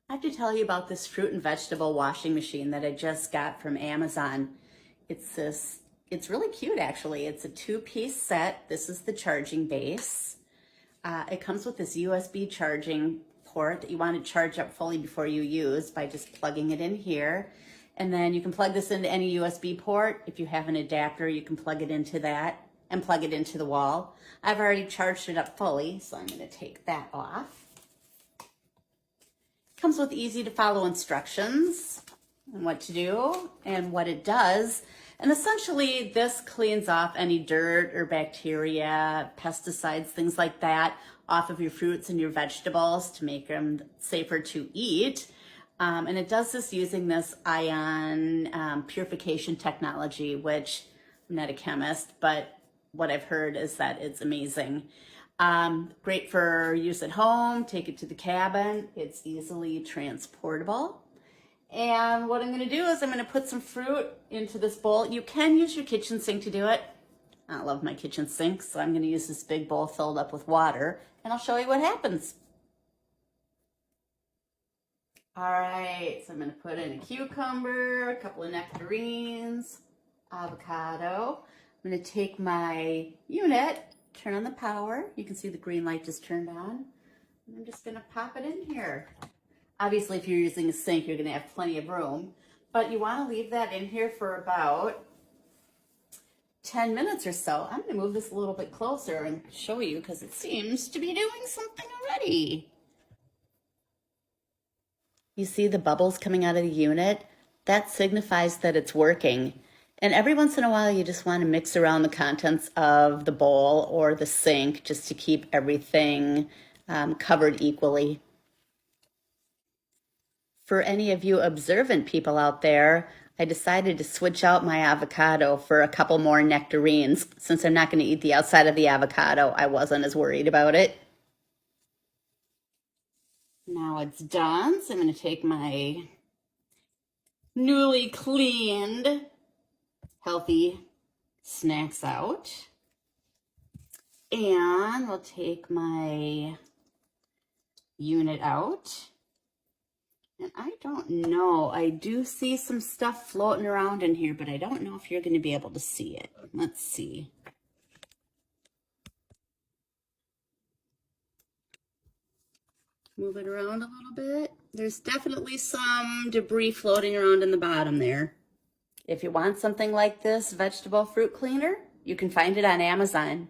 I have to tell you about this fruit and vegetable washing machine that I just got from Amazon. It's really cute actually. It's a 2-piece set. This is the charging base. It comes with this USB charging port that you want to charge up fully before you use by just plugging it in here. And then you can plug this into any USB port. If you have an adapter, you can plug it into that and plug it into the wall. I've already charged it up fully, so I'm going to take that off. Comes with easy to follow instructions on what to do and what it does. And essentially this cleans off any dirt or bacteria, pesticides, things like that off of your fruits and your vegetables to make them safer to eat. And it does this using this ion purification technology, which I'm not a chemist, but what I've heard is that it's amazing. Great for use at home, take it to the cabin. It's easily transportable. And what I'm gonna do is I'm gonna put some fruit into this bowl. You can use your kitchen sink to do it. I love my kitchen sink, so I'm gonna use this big bowl filled up with water, and I'll show you what happens. All right, so I'm gonna put in a cucumber, a couple of nectarines, avocado. I'm gonna take my unit, turn on the power. You can see the green light just turned on. And I'm just gonna pop it in here. Obviously, if you're using a sink, you're gonna have plenty of room, but you wanna leave that in here for about 10 minutes or so. I'm gonna move this a little bit closer and show you because it seems to be doing something already. You see the bubbles coming out of the unit? That signifies that it's working. And every once in a while, you just want to mix around the contents of the bowl or the sink just to keep everything covered equally. For any of you observant people out there, I decided to switch out my avocado for a couple more nectarines. Since I'm not going to eat the outside of the avocado, I wasn't as worried about it. Now it's done, so I'm going to take my newly cleaned healthy snacks out. And we'll take my unit out. And I don't know, I do see some stuff floating around in here, but I don't know if you're going to be able to see it. Let's see. Move it around a little bit. There's definitely some debris floating around in the bottom there. If you want something like this vegetable fruit cleaner, you can find it on Amazon.